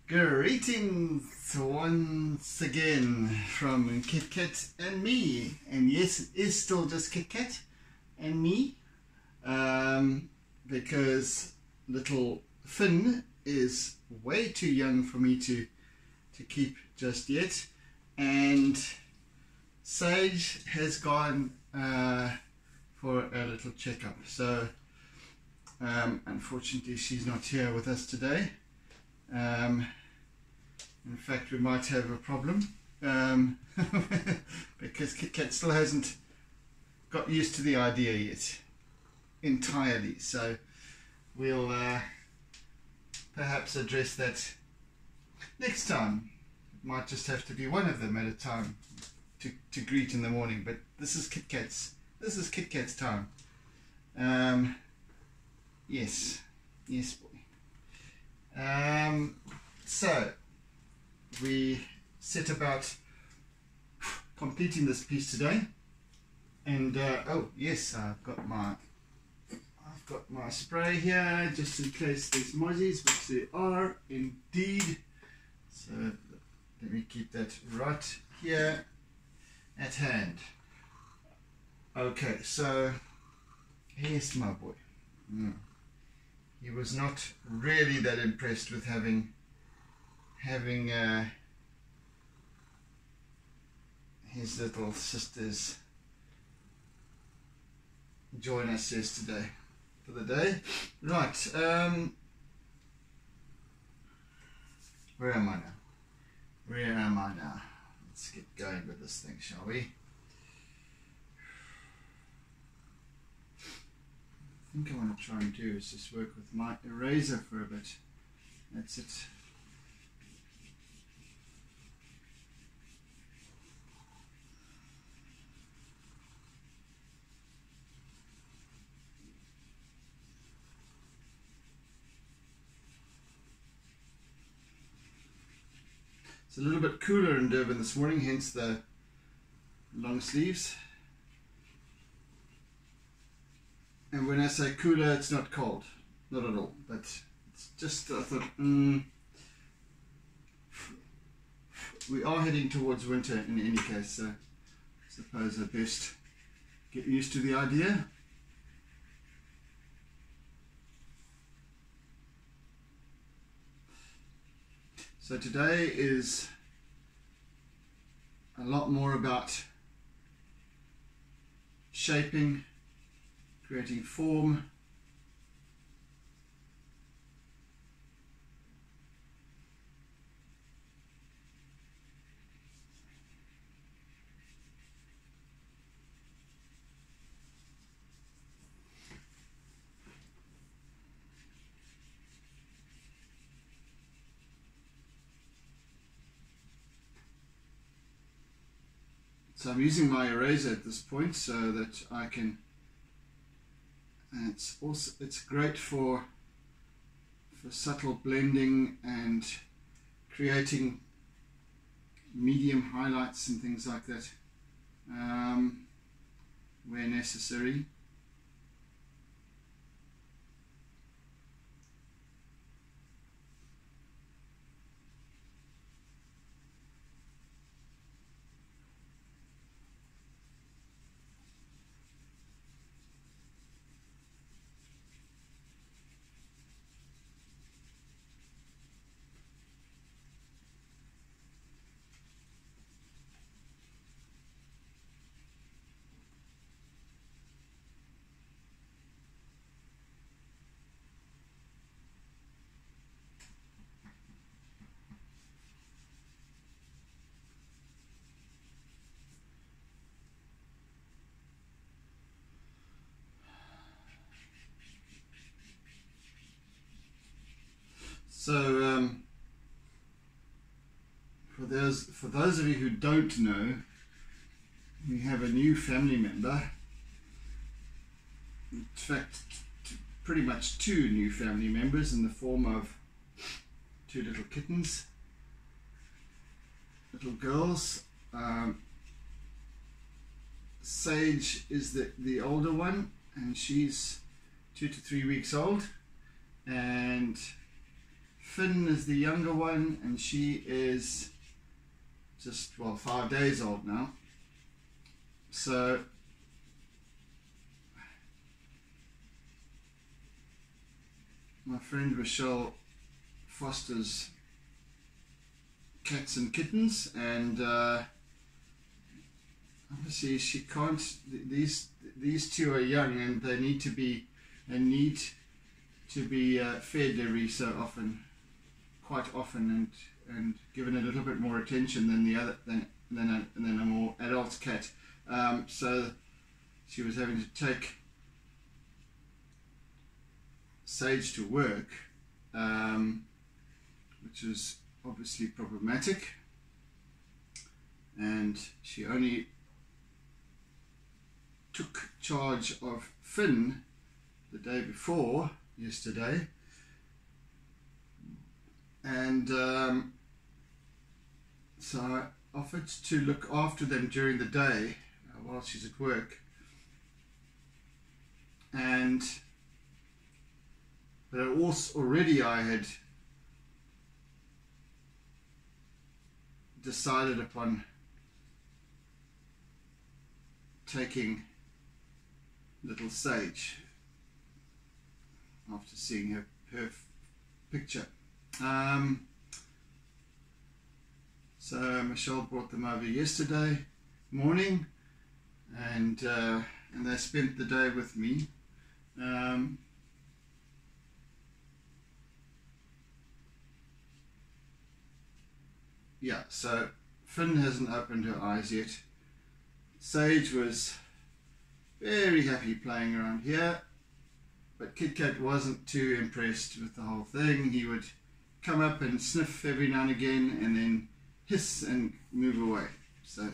Greetings once again from Kit Kat and me, and yes, it is still just Kit Kat and me, because little Finn is way too young for me to keep just yet, and Sage has gone for a little checkup, so unfortunately she's not here with us today. In fact, we might have a problem because Kit Kat still hasn't got used to the idea yet entirely, so we'll perhaps address that next time. It might just have to be one of them at a time to greet in the morning, but this is Kit Kat's time. Yes boy. So we set about completing this piece today, and oh yes, I've got my spray here just in case there's mozzies, which there are indeed. So let me keep that right here at hand. Okay, so here's my boy. He was not really that impressed with having his little sisters join us yesterday for the day. Right, where am I now? Let's get going with this thing, shall we? I think I want to try and do is just work with my eraser for a bit. That's it. It's a little bit cooler in Durban this morning, hence the long sleeves. And when I say cooler, it's not cold, not at all, but it's just, I thought, we are heading towards winter in any case, so I suppose I best get used to the idea. So today is a lot more about shaping, creating form, so I'm using my eraser at this point so that I can. And it's great for subtle blending and creating medium highlights and things like that where necessary. So for those of you who don't know, we have a new family member. In fact, pretty much two new family members in the form of two little kittens, little girls. Sage is the older one, and she's 2 to 3 weeks old, and Finn is the younger one, and she is just, well, 5 days old now. So my friend Rochelle fosters cats and kittens, and obviously she can't, these two are young, and they need to be fed every so often, quite often, and given a little bit more attention than a more adult cat. So she was having to take Sage to work, which was obviously problematic, and she only took charge of Finn the day before yesterday, and so I offered to look after them during the day while she's at work, but already I had decided upon taking little Sage after seeing her picture. So Michelle brought them over yesterday morning, and they spent the day with me. Yeah, so Finn hasn't opened her eyes yet. Sage was very happy playing around here, but Kit Kat wasn't too impressed with the whole thing. He would come up and sniff every now and again, and then hiss and move away. So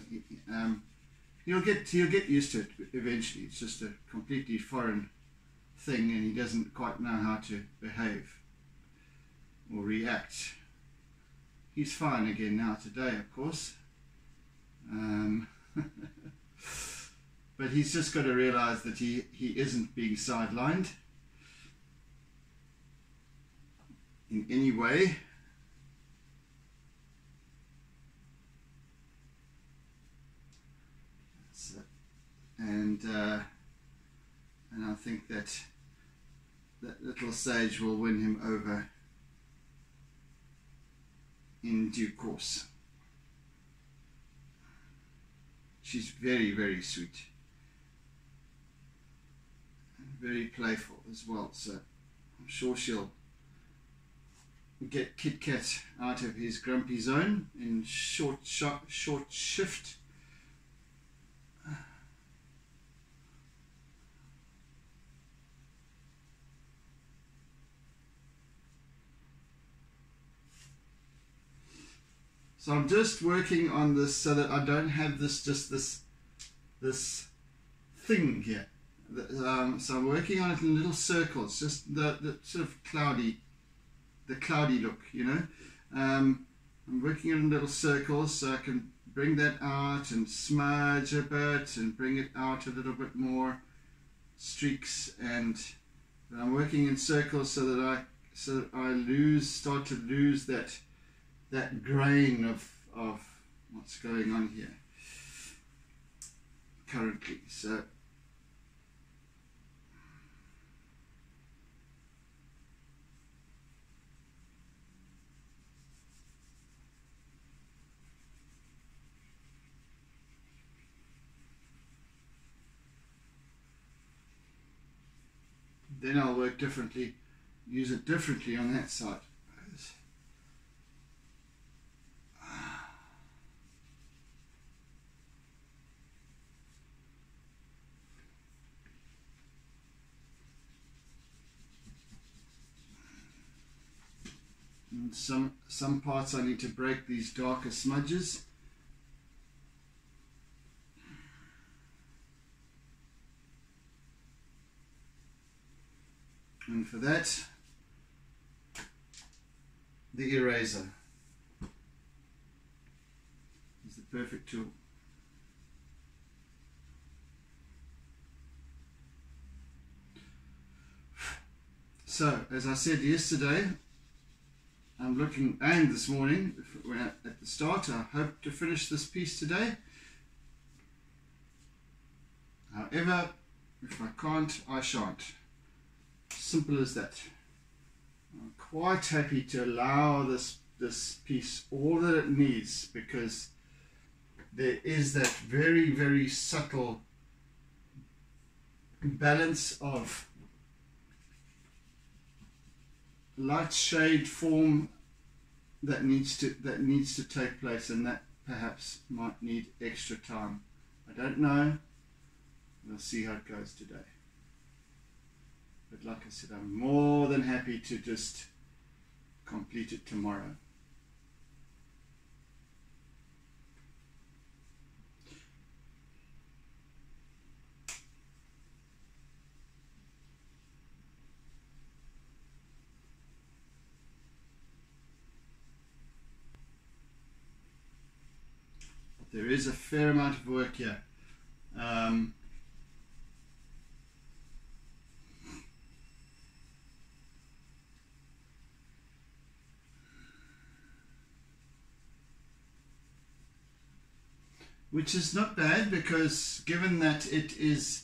he'll get used to it eventually. It's just a completely foreign thing, and he doesn't quite know how to behave or react. He's fine again now today, of course. But he's just got to realize that he isn't being sidelined in any way. And I think that little Sage will win him over in due course. She's very, very sweet and very playful as well, so I'm sure she'll get Kit Kat out of his grumpy zone in short shift. So I'm just working on this so that I don't have this thing here. So I'm working on it in little circles, just the sort of cloudy look, you know. I'm working on little circles so I can bring that out and smudge a bit and bring it out a little bit more, streaks, and I'm working in circles so that I start to lose that grain of what's going on here currently. So then I'll work differently, use it differently on that side. And some parts I need to break these darker smudges. And for that, the eraser is the perfect tool. So, as I said yesterday, I'm looking, and this morning at the start, I hope to finish this piece today. However, if I can't, I shan't. Simple as that. I'm quite happy to allow this piece all that it needs, because there is that very, very subtle balance of light, shade, form that needs to take place, and that perhaps might need extra time. I don't know. We'll see how it goes today. But like I said, I'm more than happy to just complete it tomorrow. There is a fair amount of work here. Which is not bad, because given that it is,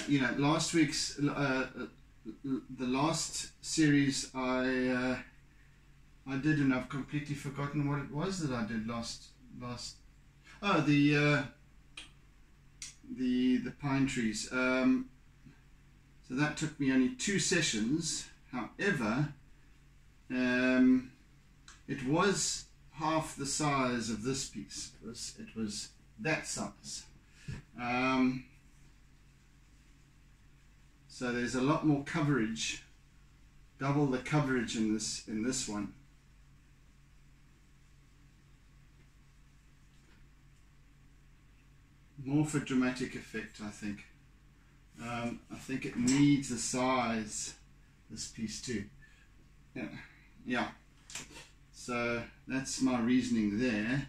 last week's, the last series I did, and I've completely forgotten what it was that I did last. Oh, the pine trees. So that took me only 2 sessions. However, it was half the size of this piece. It was that size. So there's a lot more coverage, double the coverage in this one. More for dramatic effect, I think. I think it needs the size, this piece too. Yeah. So that's my reasoning there.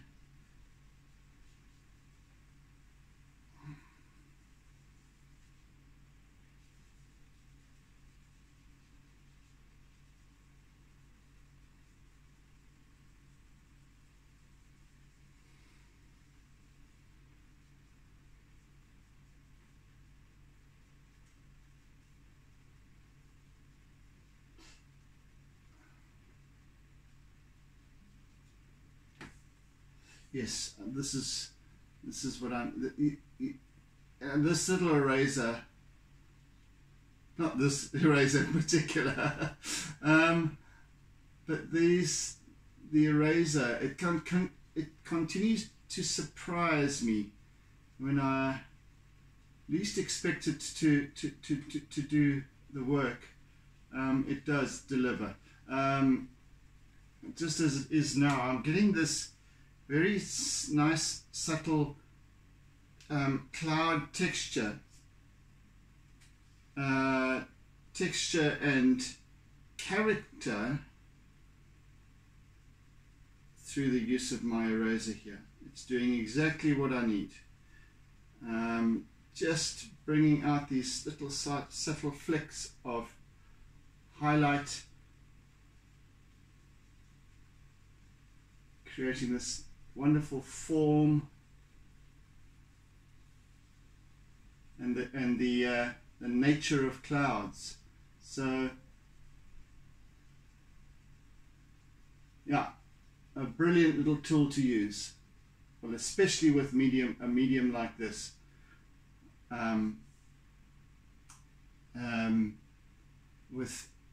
Yes, this is what I'm. This little eraser, not this eraser in particular, but the eraser, it continues to surprise me when I least expect it to do the work. It does deliver. Just as it is now, I'm getting this very nice, subtle cloud texture and character through the use of my eraser here. It's doing exactly what I need. Just bringing out these little subtle flecks of highlight, creating this wonderful form, and the nature of clouds. So yeah, a brilliant little tool to use. Well, especially with a medium like this.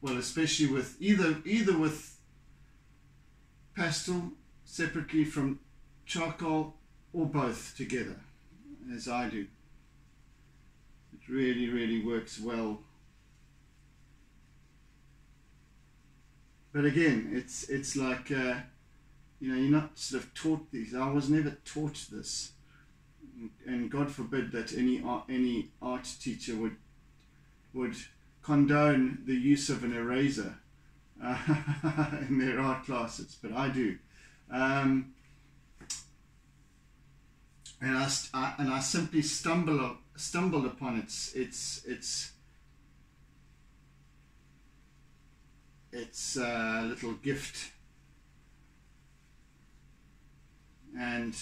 Especially with either with pastel separately from charcoal, or both together, as I do. It really, really works well. But again, it's like you're not sort of taught these. I was never taught this, and God forbid that any art teacher would condone the use of an eraser in their art classes, but I do. And I simply stumbled upon its it's a little gift, and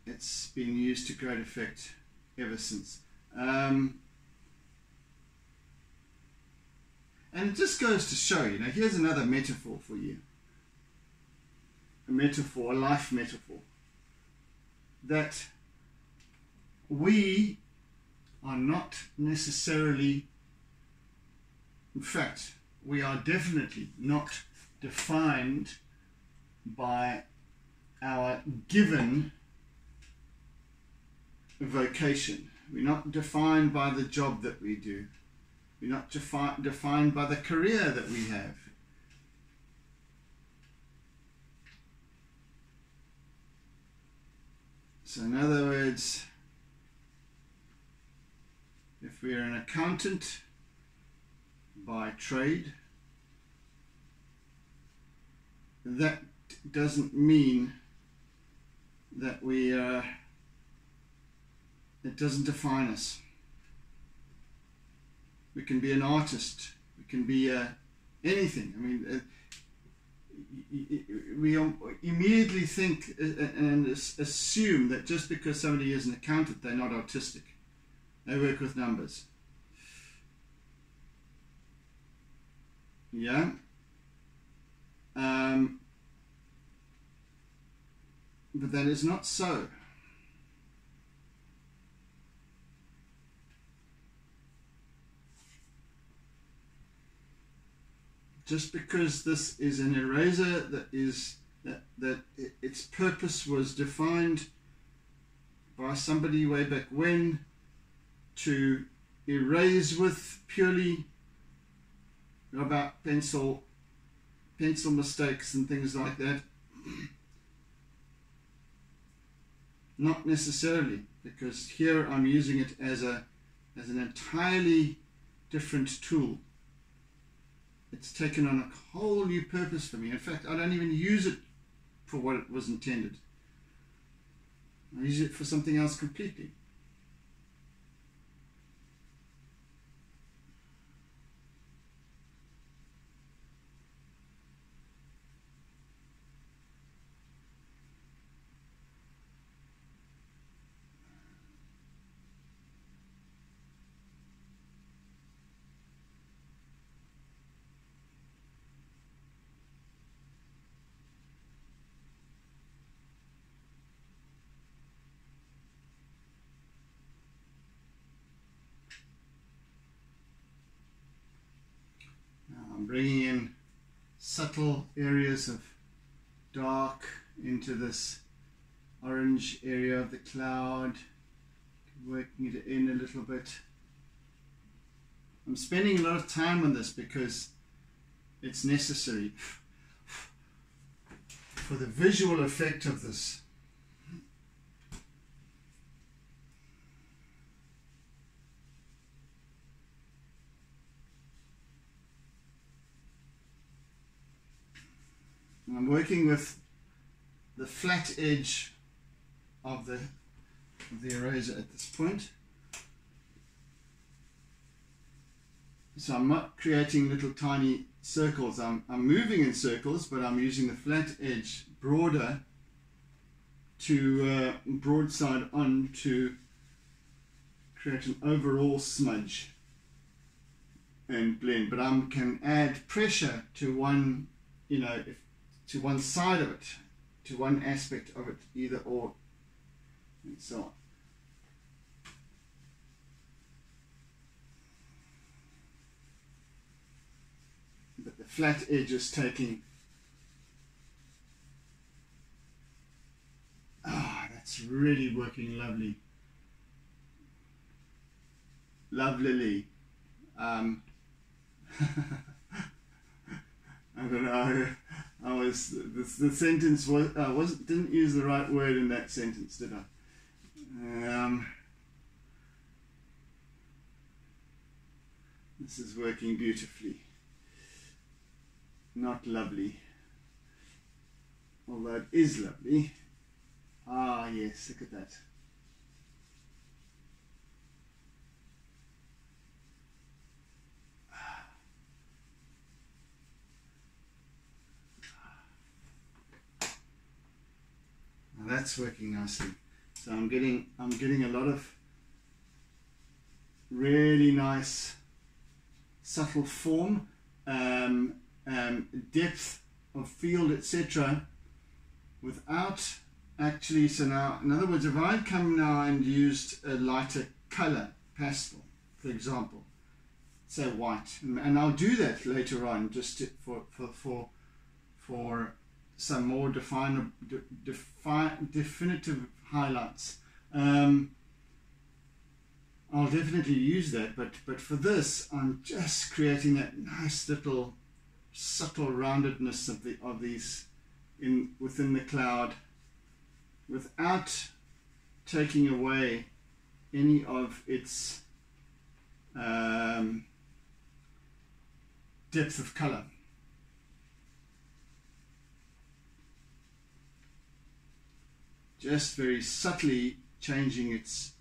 it's been used to great effect ever since. And it just goes to show, you know, here's another metaphor for you. A metaphor, a life metaphor. That we are not necessarily, in fact, we are definitely not defined by our given vocation. We're not defined by the job that we do. We're not defined by the career that we have. So in other words, if we're an accountant by trade, that doesn't mean that it doesn't define us. We can be an artist. We can be anything. I mean, we immediately think and assume that just because somebody is an accountant, they're not artistic. They work with numbers. Yeah. But that is not so. Just because this is an eraser that its purpose was defined by somebody way back when to erase with purely about pencil mistakes and things like that. Not necessarily, because here I'm using it as an entirely different tool. It's taken on a whole new purpose for me. In fact, I don't even use it for what it was intended. I use it for something else completely. I'm bringing in subtle areas of dark into this orange area of the cloud, working it in a little bit. I'm spending a lot of time on this because it's necessary for the visual effect of this. I'm working with the flat edge of the eraser at this point. So I'm not creating little tiny circles. I'm moving in circles, but I'm using the flat edge broader to broadside on to create an overall smudge and blend. But I can add pressure to one, you know, to one side of it, to one aspect of it, either or, and so on. But the flat edge is taking, that's really working lovely. Lovelily. I don't know. The sentence didn't use the right word in that sentence, did I? This is working beautifully. Not lovely, although it is lovely. Ah, yes, look at that. that's working nicely. So I'm getting a lot of really nice subtle form, depth of field, etc., without actually. So now, in other words, if I come now and used a lighter color, pastel, for example, say white, and I'll do that later on, just to, for some more definitive highlights. I'll definitely use that, but for this, I'm just creating that nice little subtle roundedness of these within the cloud, without taking away any of its depth of color. Just very subtly changing its,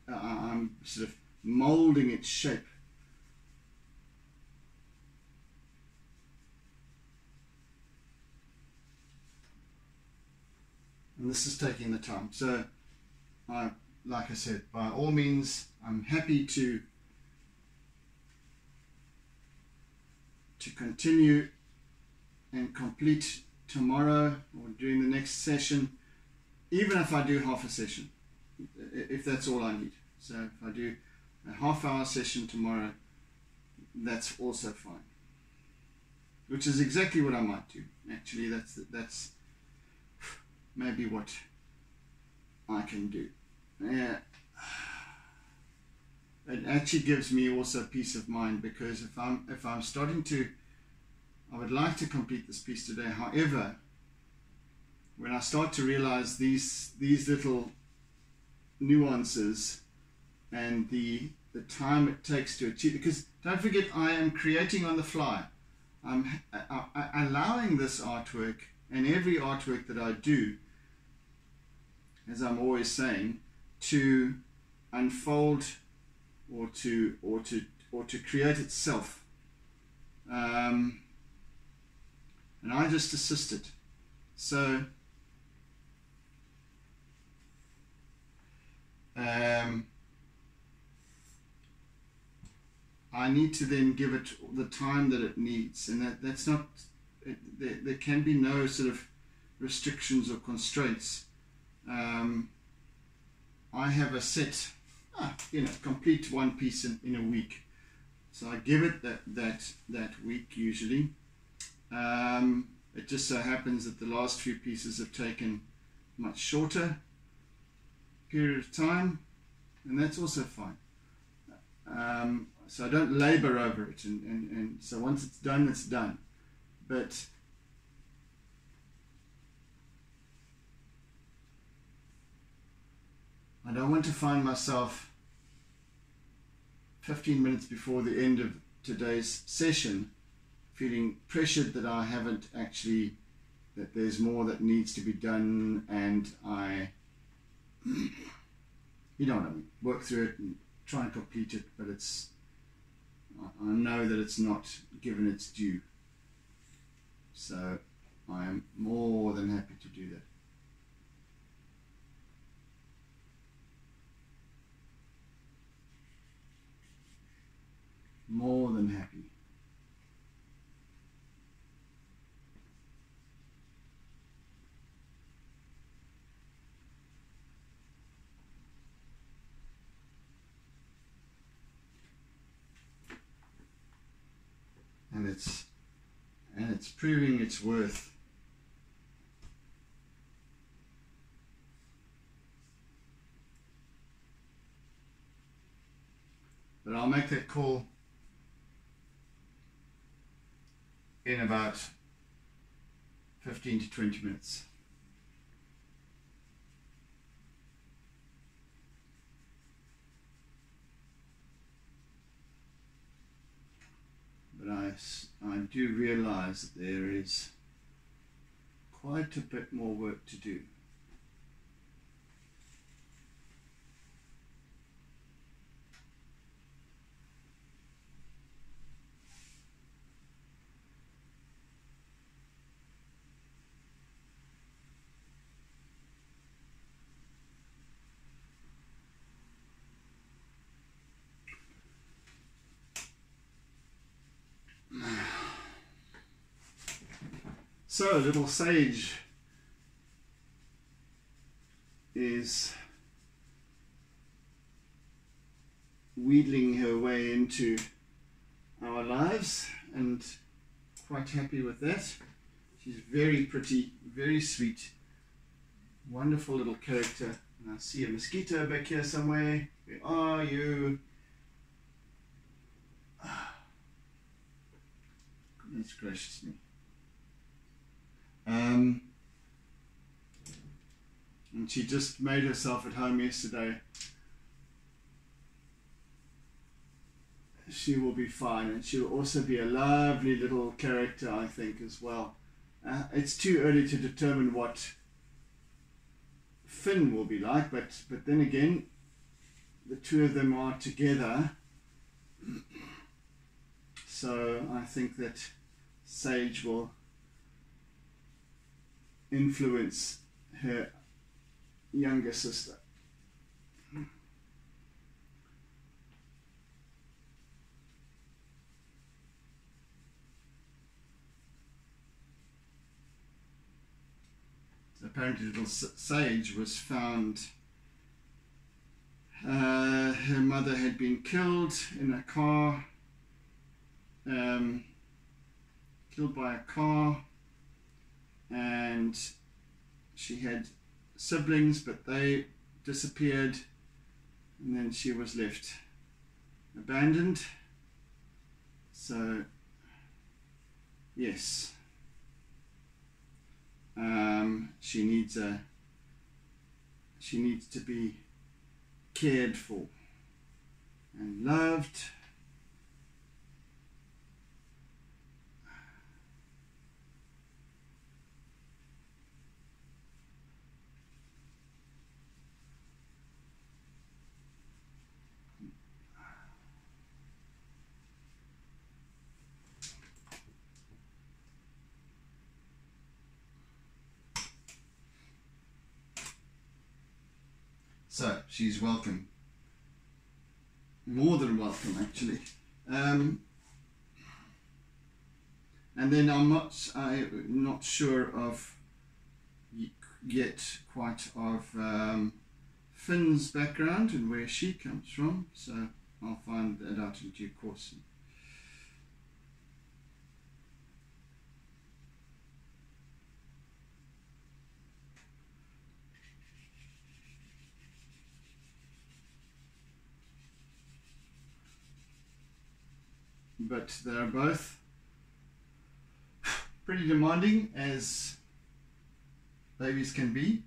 I'm sort of molding its shape. And this is taking the time. So, like I said, by all means, I'm happy to continue and complete tomorrow or during the next session, even if I do half a session, if that's all I need. So if I do a half-hour session tomorrow, that's also fine. Which is exactly what I might do. Actually, that's maybe what I can do. Yeah. It actually gives me also peace of mind, because if I'm starting to, I would like to complete this piece today. However, when I start to realize these little nuances and the time it takes to achieve, because don't forget, I am creating on the fly. I'm allowing this artwork and every artwork that I do, as I'm always saying, to unfold or to create itself, and I just assist it. So I need to then give it the time that it needs, and that's not, there can be no sort of restrictions or constraints. I have a set, complete one piece in a week, so I give it that week usually. It just so happens that the last few pieces have taken much shorter period of time, and that's also fine. So I don't labor over it, and so once it's done, it's done. But I don't want to find myself 15 minutes before the end of today's session feeling pressured that I haven't actually, that there's more that needs to be done, and I, you know what I mean, work through it and try and complete it, but it's, I know that it's not given its due. So I am more than happy to do that. More than happy. And it's proving its worth. But I'll make that call in about 15 to 20 minutes. But I do realize that there is quite a bit more work to do. So little Sage is wheedling her way into our lives, and quite happy with that. She's very pretty, very sweet, wonderful little character. And I see a mosquito back here somewhere. Where are you? Goodness gracious me. And she just made herself at home yesterday. She will be fine, and she'll also be a lovely little character, I think, as well. It's too early to determine what Finn will be like, but then again, the two of them are together, so I think that Sage will influence her younger sister. Apparently little Sage was found, her mother had been killed in a car, killed by a car, and she had siblings, but they disappeared, and then she was left abandoned. So yes, she needs to be cared for and loved. So she's welcome, more than welcome actually. And then I'm not sure of yet quite of Finn's background and where she comes from, so I'll find that out in due course. But they're both pretty demanding, as babies can be.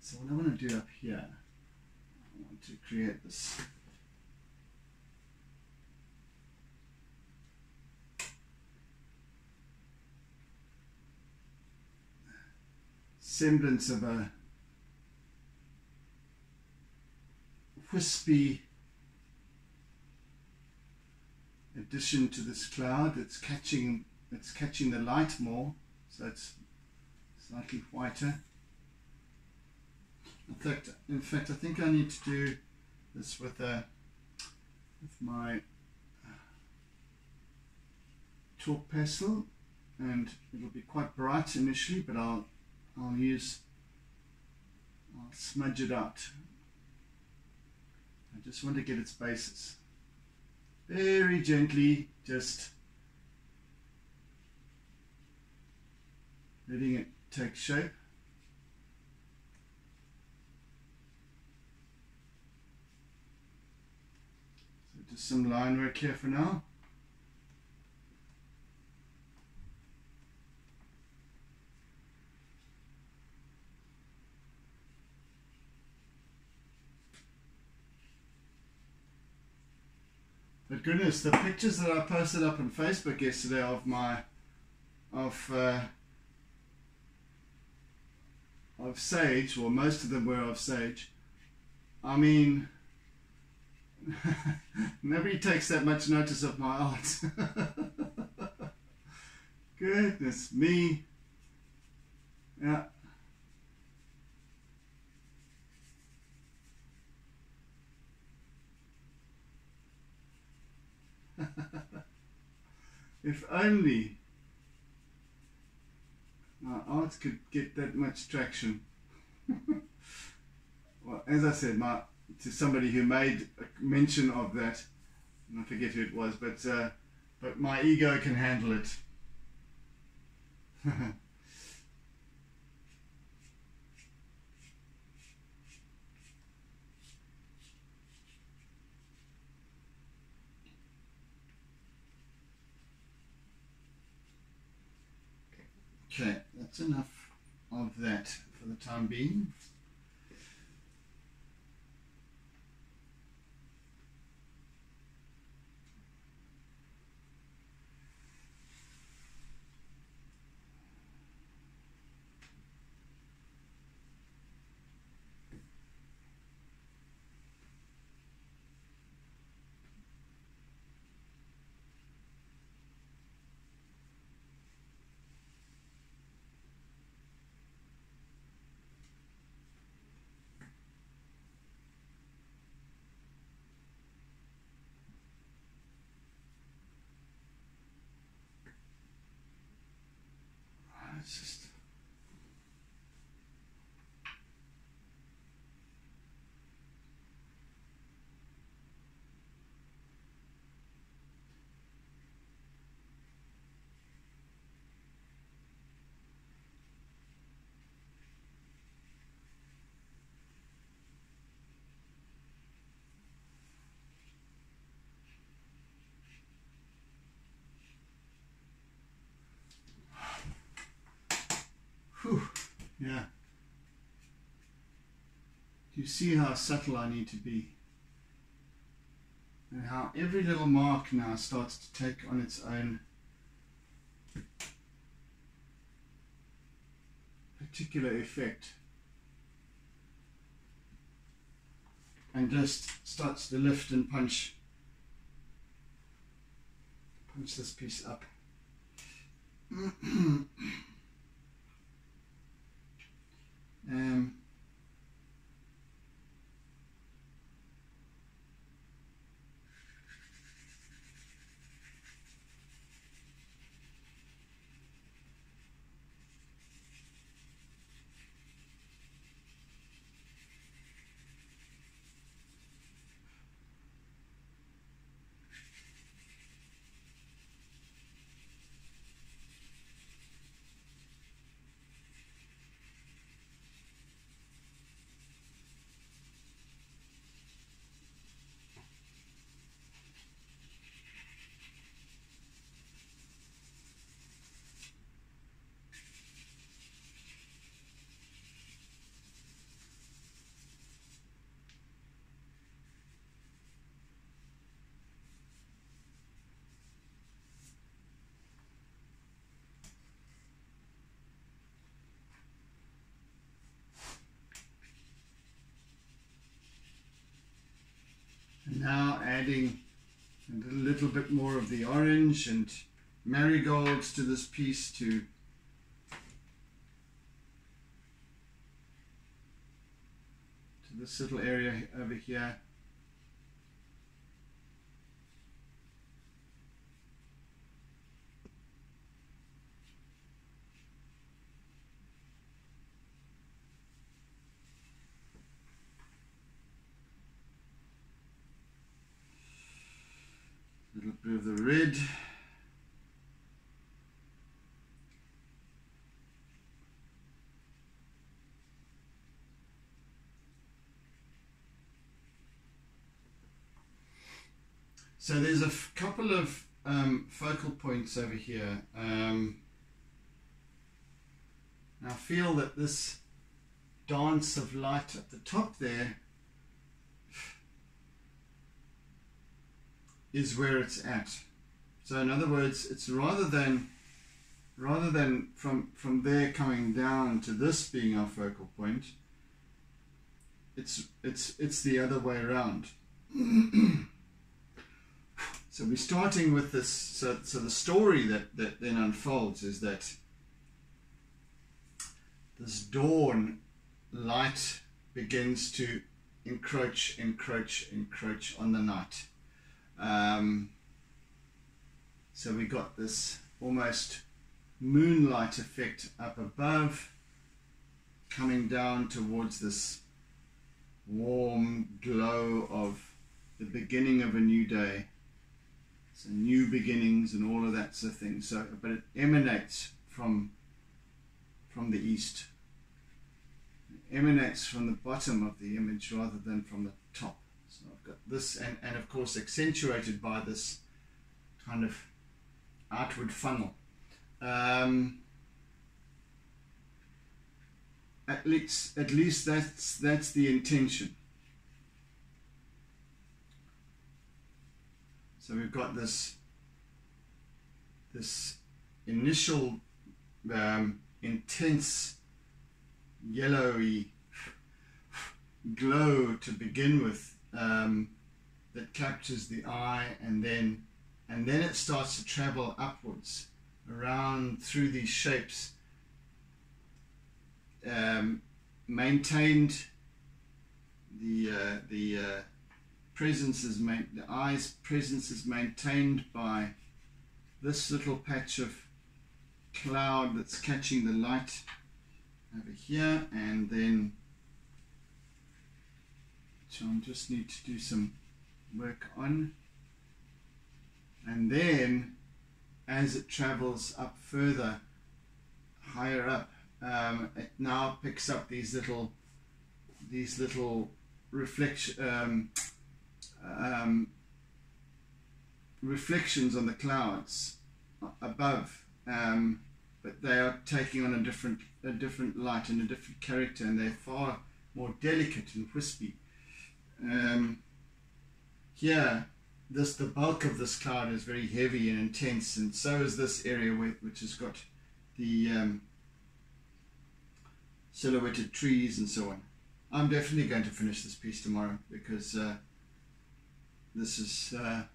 So what I want to do up here, I want to create this semblance of a wispy addition to this cloud. It's catching the light more, so it's slightly whiter. In fact, I think I need to do this with my chalk pastel, and it'll be quite bright initially, but I'll smudge it out. I just want to get its basis. Very gently, just letting it take shape. So just some line work here for now. But goodness, the pictures that I posted up on Facebook yesterday of Sage, well, most of them were of Sage. I mean, nobody takes that much notice of my art. Goodness me. Yeah. If only my art could get that much traction. Well, as I said, to somebody who made a mention of that, and I forget who it was, but my ego can handle it. Okay, that's enough of that for the time being. It's just yeah. Do you see how subtle I need to be? And how every little mark now starts to take on its own particular effect. And just starts to lift and punch this piece up. And now adding a little bit more of the orange and marigolds to this piece to this little area over here. A little bit of the red. So there's a couple of focal points over here. I feel that this dance of light at the top there is where it's at. So in other words, it's rather than from there coming down to this being our focal point, it's the other way around. So we're starting with this. So the story that then unfolds is that this dawn light begins to encroach on the night. So we got this almost moonlight effect up above, coming down towards this warm glow of the beginning of a new day. So new beginnings and all of that sort of thing. So, but it emanates from the east. It emanates from the bottom of the image rather than from the top. So I've got this, and of course accentuated by this kind of outward funnel. At least that's the intention. So we've got this initial intense yellowy glow to begin with, that captures the eye, and then it starts to travel upwards around through these shapes, maintained. The presence is the eye's presence is maintained by this little patch of cloud that's catching the light over here, and then which I just need to do some work on, and then as it travels up further, higher up, it now picks up these little reflections on the clouds above, but they are taking on a different light and a different character, and they're far more delicate and wispy. Here, the bulk of this cloud is very heavy and intense, and so is this area which has got the silhouetted trees and so on. I'm definitely going to finish this piece tomorrow, because this is a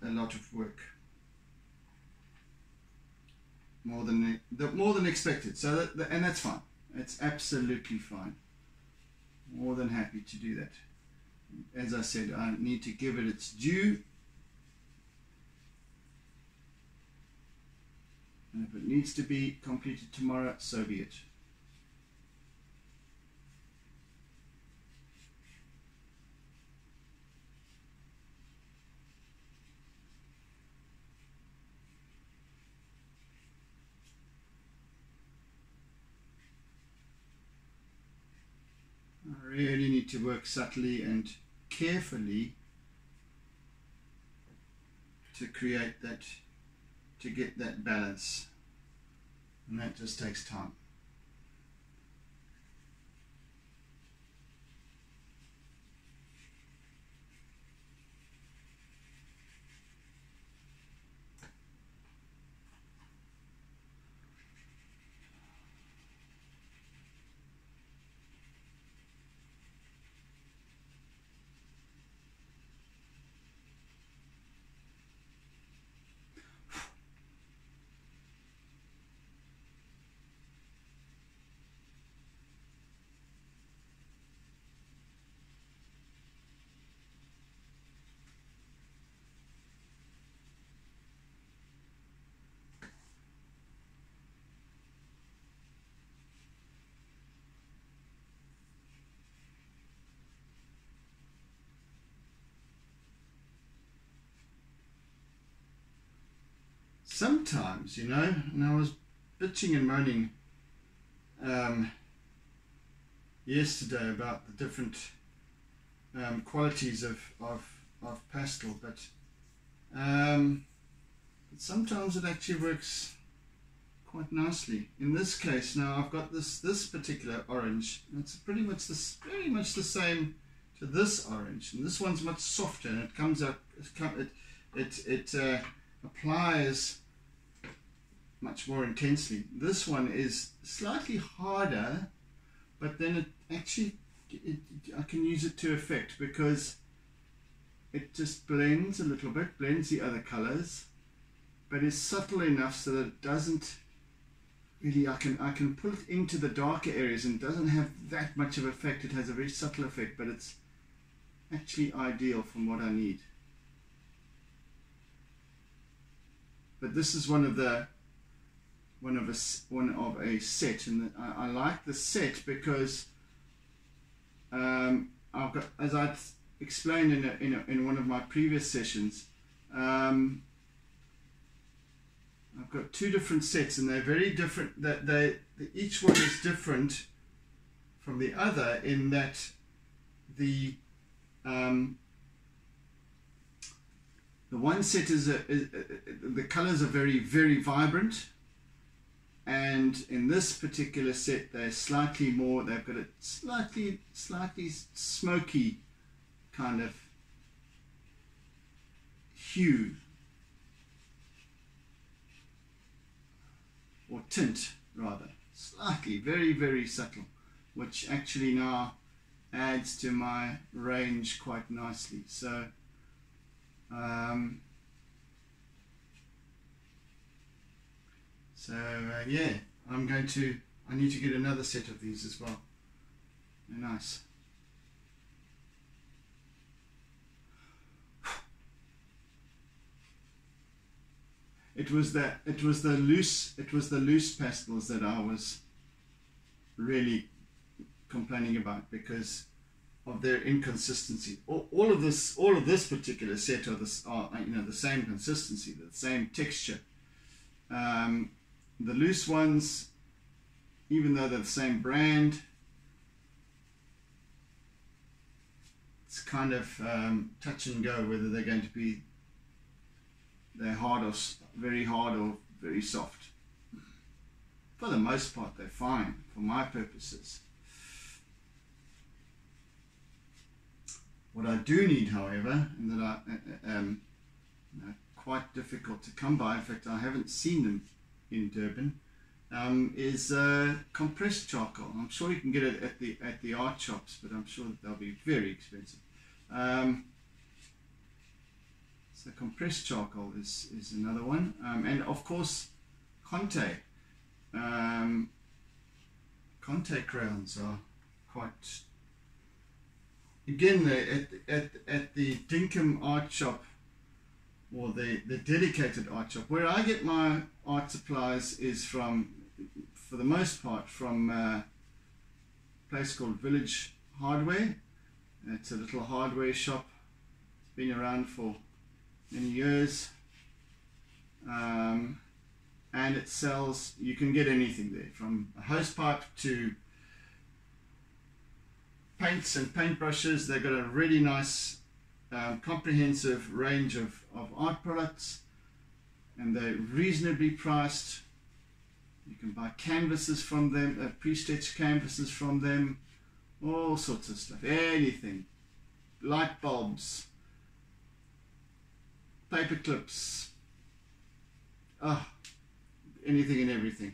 lot of work, more than expected. So and that's fine. It's absolutely fine. More than happy to do that. As I said, I need to give it its due, and if it needs to be completed tomorrow, so be it. I really need to work subtly and carefully to create that, to get that balance, and that just takes time. Sometimes, you know, and I was bitching and moaning yesterday about the different qualities of pastel, but sometimes it actually works quite nicely. In this case, now I've got this particular orange. It's very much the same to this orange, and this one's much softer, and it comes up. It applies much more intensely. This one is slightly harder, but then I can use it to effect, because it just blends a little bit, blends the other colors, but is subtle enough so that it doesn't really, I can pull it into the darker areas, and it doesn't have that much of effect. It has a very subtle effect, but it's actually ideal from what I need. but this is one of a set, and I like the set because I've got, as I explained in one of my previous sessions, I've got two different sets, and they're very different. That each one is different from the other in that the one set is the colors are very, very vibrant, and in this particular set they're slightly more, they've got a slightly smoky kind of hue or tint, rather slightly, very, very subtle, which actually now adds to my range quite nicely. So yeah, I need to get another set of these as well. They're nice. It was the loose pastels that I was really complaining about because of their inconsistency. All of this particular set are the same consistency, the same texture. The loose ones, even though they're the same brand, it's kind of touch and go whether they're going to be very hard or very soft. For the most part, they're fine for my purposes. What I do need, however, and that are quite difficult to come by, in fact I haven't seen them in Durban, is compressed charcoal. I'm sure you can get it at the art shops, but I'm sure that they'll be very expensive. So compressed charcoal is another one, and of course Conte. Conte crayons are quite, again, at the Dinkum art shop, or the dedicated art shop. Where I get my art supplies is from, for the most part, from a place called Village Hardware. It's a little hardware shop. It's been around for many years, and it sells, you can get anything there, from a hose pipe to paints and paintbrushes. They've got a really nice comprehensive range of art products, and they're reasonably priced. You can buy canvases from them, pre-stitched canvases from them, all sorts of stuff, anything, light bulbs, paper clips, anything and everything.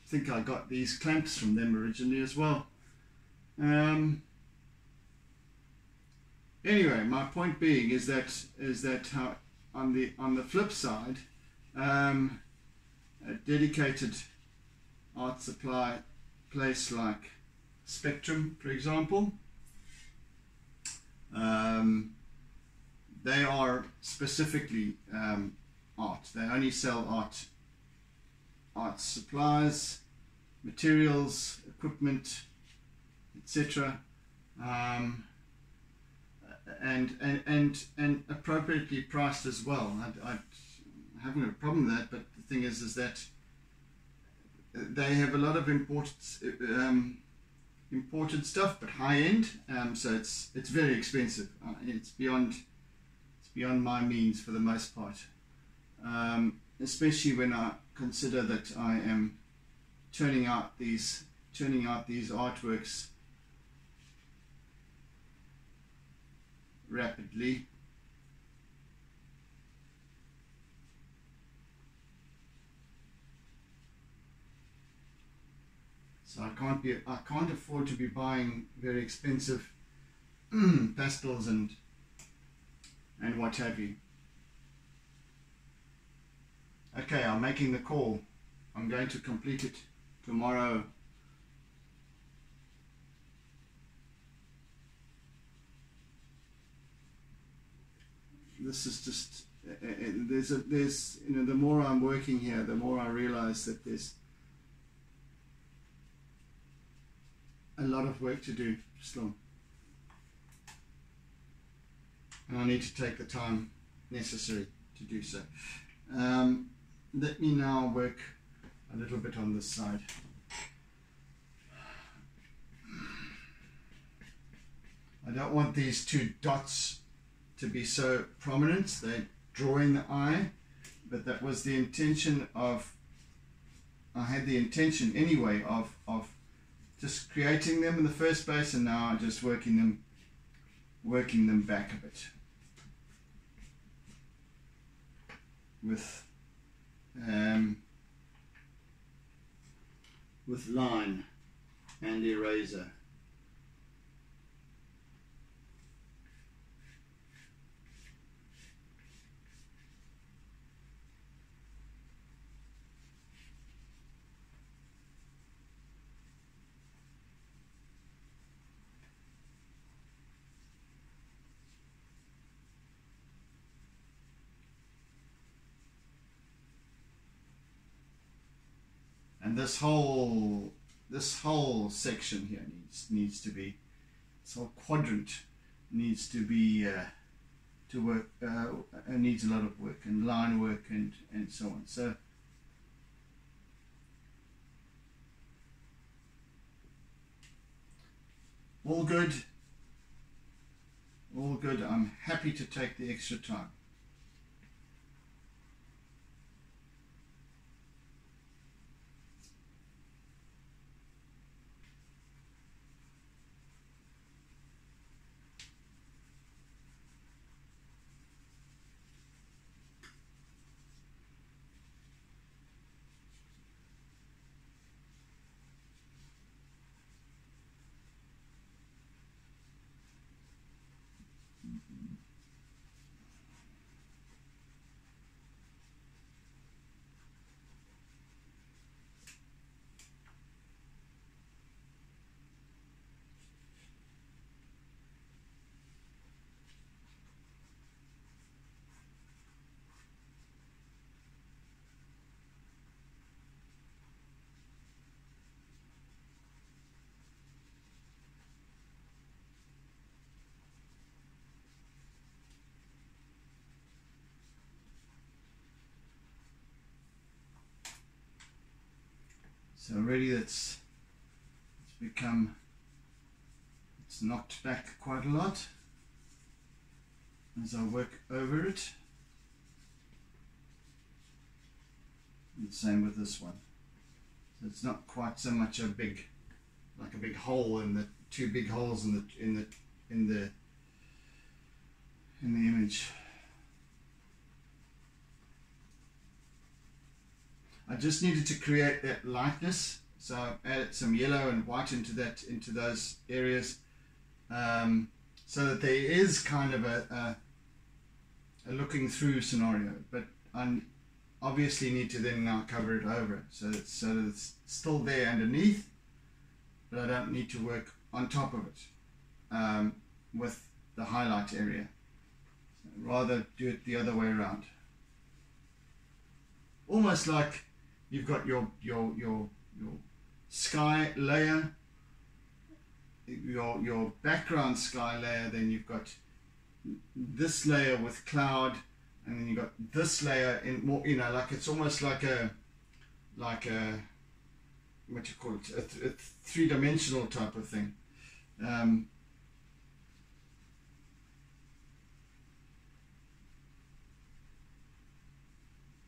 I think I got these clamps from them originally as well. Anyway, my point being is that how on the flip side, a dedicated art supply place like Spectrum, for example, they are specifically art. They only sell art supplies, materials, equipment, etc. And appropriately priced as well. I haven't got a problem with that, but the thing is that they have a lot of imported stuff, but high end. So it's very expensive. It's beyond my means for the most part. Especially when I consider that I am turning out these artworks rapidly. So I can't afford to be buying very expensive pastels and what have you. Okay, I'm making the call. I'm going to complete it tomorrow. This is just there's you know, the more I'm working here, the more I realize that there's a lot of work to do still, and I need to take the time necessary to do so. Let me now work a little bit on this side. I don't want these two dots to be so prominent. They draw in the eye, but that was the intention of, I had the intention anyway of just creating them in the first place, and now I'm just working them back a bit with line and eraser. And this whole section here needs to be, this whole quadrant needs to be to work, needs a lot of work, and line work, and so on. So all good. I'm happy to take the extra time. So already it's knocked back quite a lot as I work over it. And same with this one. So it's not quite so much a big hole in the two big holes in the image. I just needed to create that lightness, so I added some yellow and white into those areas, so that there is kind of a looking through scenario. But I obviously need to then now cover it over, so that it's still there underneath, but I don't need to work on top of it with the highlight area. So rather do it the other way around. Almost like you've got your sky layer, your background sky layer, then you've got this layer with cloud, and then you've got this layer in more, you know, like it's almost like a what you call it, a three-dimensional type of thing.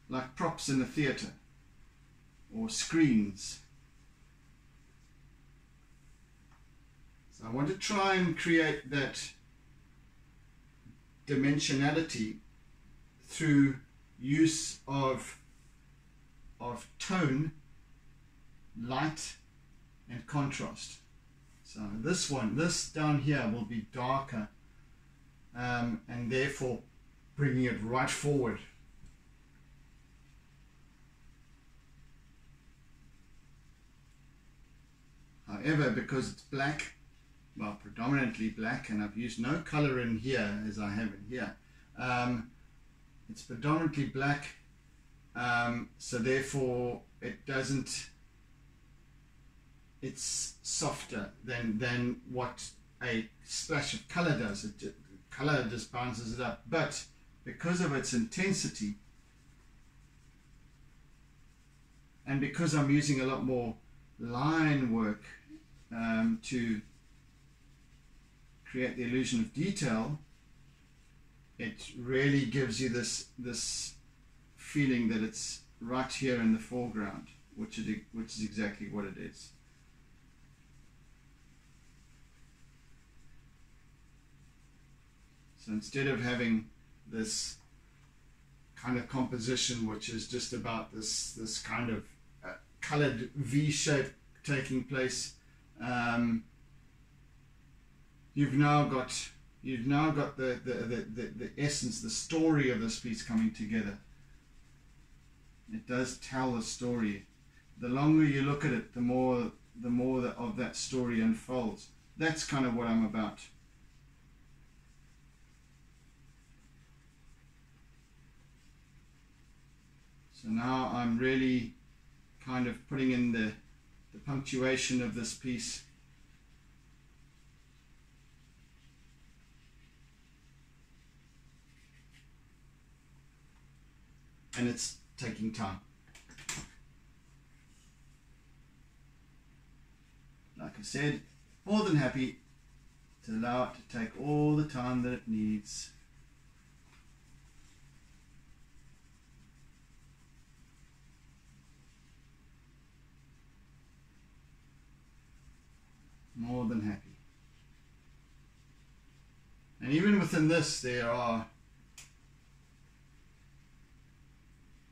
Like props in a theatre or screens. So I want to try and create that dimensionality through use of tone, light and contrast. So this down here will be darker, and therefore bringing it right forward. However, because it's black, well, predominantly black, and I've used no color in here as I have in here, It's predominantly black, so therefore it's softer than what a splash of color does. Color just bounces it up, but because of its intensity, and because I'm using a lot more line work to create the illusion of detail, it really gives you this feeling that it's right here in the foreground, which is exactly what it is. So instead of having this kind of composition which is just about this kind of colored V shape taking place, you've now got the essence, the story of this piece coming together. It does tell a story. The longer you look at it, the more of that story unfolds. That's kind of what I'm about. So now I'm really kind of putting in the punctuation of this piece. And it's taking time. Like I said, more than happy to allow it to take all the time that it needs. More than happy. And even within this, there are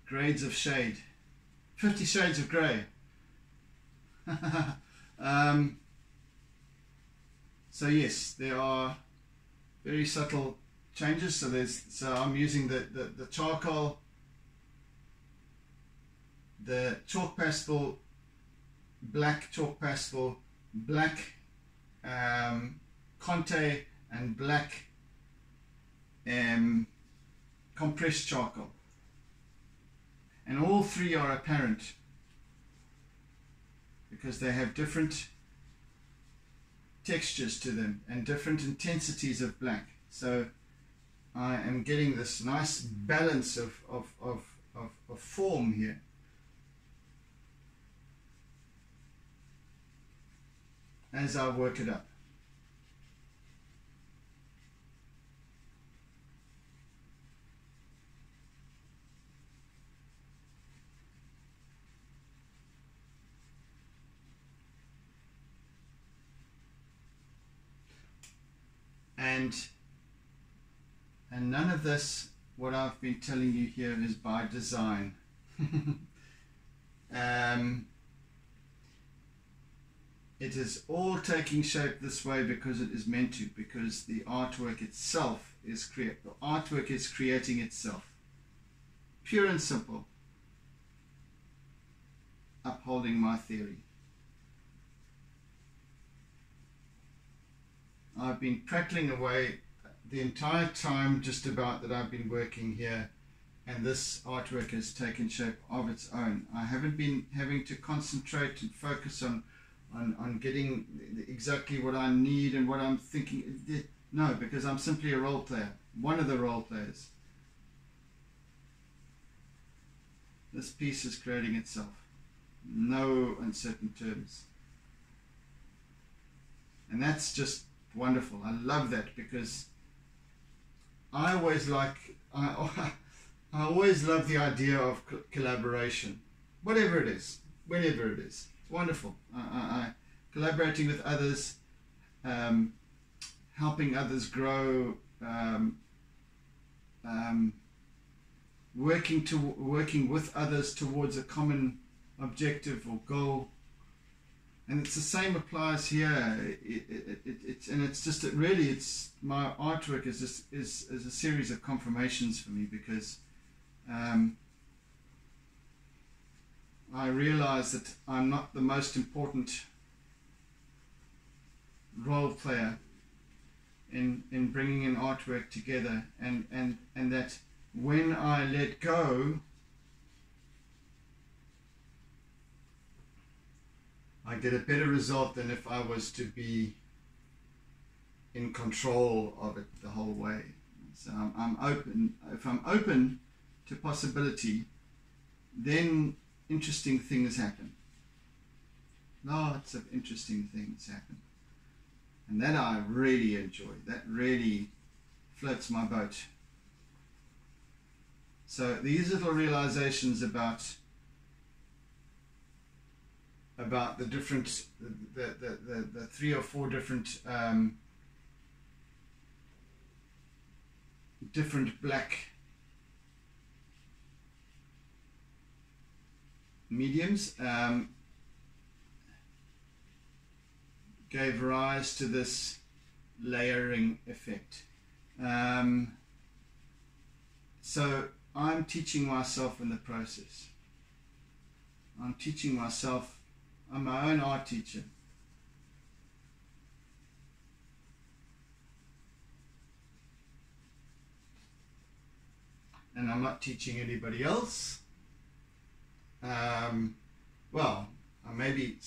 grades of shade. 50 shades of grey. So yes, there are very subtle changes. So I'm using the charcoal, the chalk pastel, black chalk pastel, black Conte, and black compressed charcoal. And all three are apparent because they have different textures to them and different intensities of black. So I am getting this nice balance of form here. As I work it up. And none of this, what I've been telling you here, is by design. It is all taking shape this way because it is meant to, because the artwork itself is creating itself. Pure and simple. Upholding my theory. I've been prattling away the entire time just about that I've been working here, and this artwork has taken shape of its own. I haven't been having to concentrate and focus on getting exactly what I need and what I'm thinking. No, because I'm simply a role player, one of the role players. This piece is creating itself. No uncertain terms. And that's just wonderful. I love that because I always love the idea of collaboration, whatever it is, whenever it is. It's wonderful. Collaborating with others, helping others grow, working with others towards a common objective or goal. And it's the same applies here. It's my artwork is a series of confirmations for me, because I realize that I'm not the most important role player in bringing an artwork together, and that when I let go, I get a better result than if I was to be in control of it the whole way. So I'm open. If I'm open to possibility, then interesting things happen. Lots of interesting things happen. And that I really enjoy. That really floats my boat. So these little realizations about the different, the 3 or 4 different different black mediums gave rise to this layering effect. So I'm teaching myself in the process. I'm teaching myself. I'm my own art teacher. And I'm not teaching anybody else. Well, maybe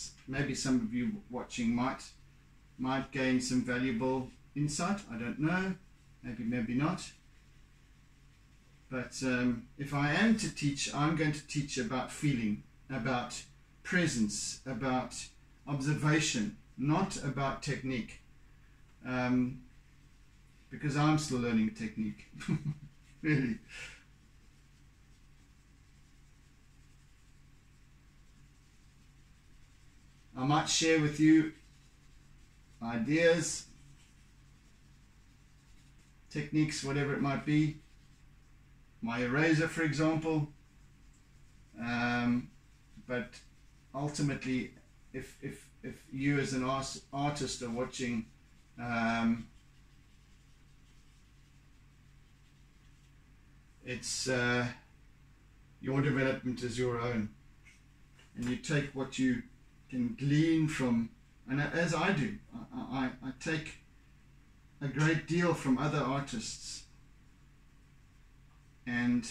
some of you watching might gain some valuable insight. I don't know. Maybe not. But if I am to teach, I'm going to teach about feeling, about presence, about observation, not about technique. Because I'm still learning technique. Really. I might share with you ideas, techniques, whatever it might be. My eraser, for example. But ultimately, if you as an artist are watching, it's your development is your own, and you take what you can glean from, and as I do, I take a great deal from other artists, and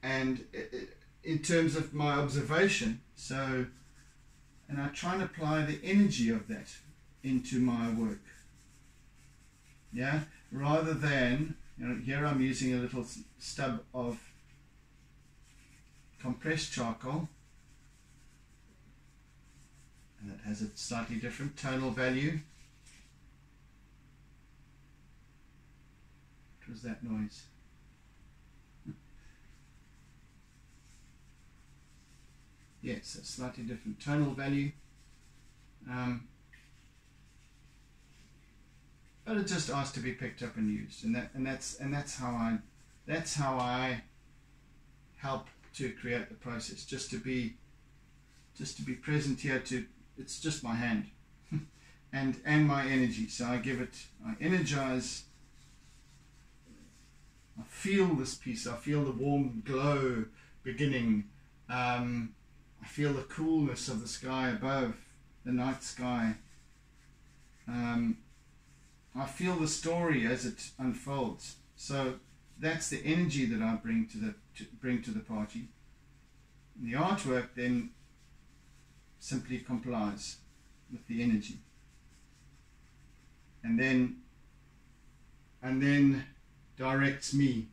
in terms of my observation, so, and I try and apply the energy of that into my work, yeah, rather than, here I'm using a little stub of compressed charcoal, and it has a slightly different tonal value. What was that noise? Yes, a slightly different tonal value. But it just asks to be picked up and used, and that's how I help to create the process. Just to be present here. It's just my hand and my energy. So I energize. I feel this piece. I feel the warm glow beginning. I feel the coolness of the sky above, the night sky. I feel the story as it unfolds. So that's the energy that I bring to the party. And the artwork then simply complies with the energy, and then directs me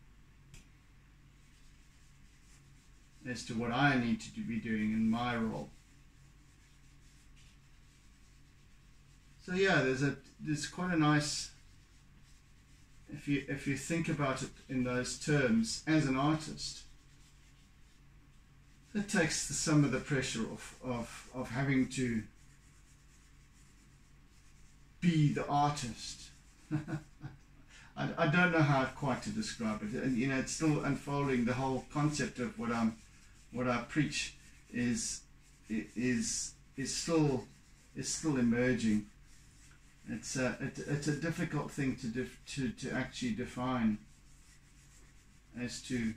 as to what I need to be doing in my role. So yeah, there's quite a nice, if you think about it in those terms as an artist, it takes some of the pressure of having to be the artist. I don't know how quite to describe it. It's still unfolding. The whole concept of what I preach is still emerging. It's a difficult thing to actually define as to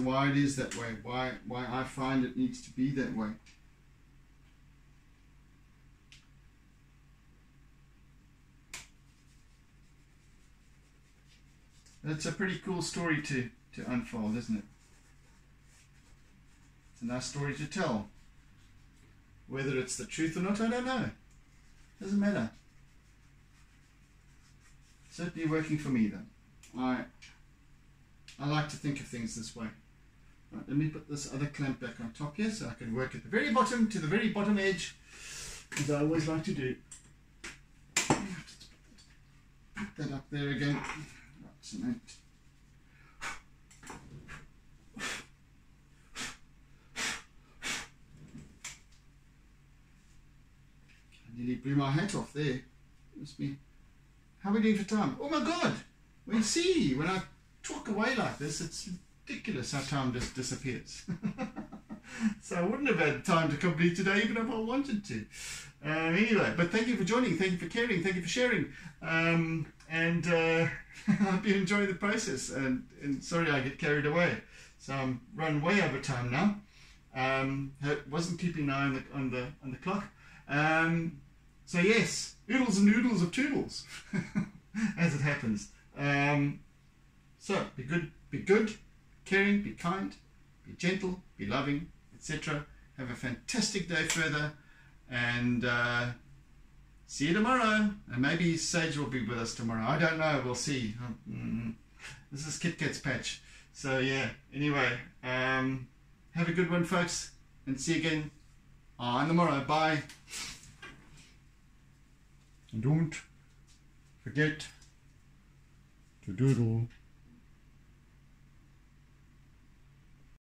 why it is that way, why I find it needs to be that way. It's a pretty cool story to unfold, isn't it? It's a nice story to tell. Whether it's the truth or not, I don't know. Doesn't matter. Certainly working for me though. I like to think of things this way. Right, let me put this other clamp back on top here so I can work at the very bottom to the very bottom edge, as I always like to do. Put that up there again. Right, cement. I nearly blew my hat off there. Must be. How are we doing for time? Oh my God! We see when I talk away like this, it's ridiculous how time just disappears. So I wouldn't have had time to complete today even if I wanted to. Anyway, but thank you for joining, thank you for caring, thank you for sharing, and I hope you enjoy the process. And sorry I get carried away, so I'm run way over time now. Wasn't keeping an eye on the clock. So yes, oodles and noodles of toodles, as it happens. So be good, caring, be kind, be gentle, be loving, etc. Have a fantastic day further, and see you tomorrow. And maybe Sage will be with us tomorrow. I don't know. We'll see. This is Kit Kat's patch. So yeah. Anyway, have a good one, folks, and see you again on tomorrow. Bye. And don't forget to doodle.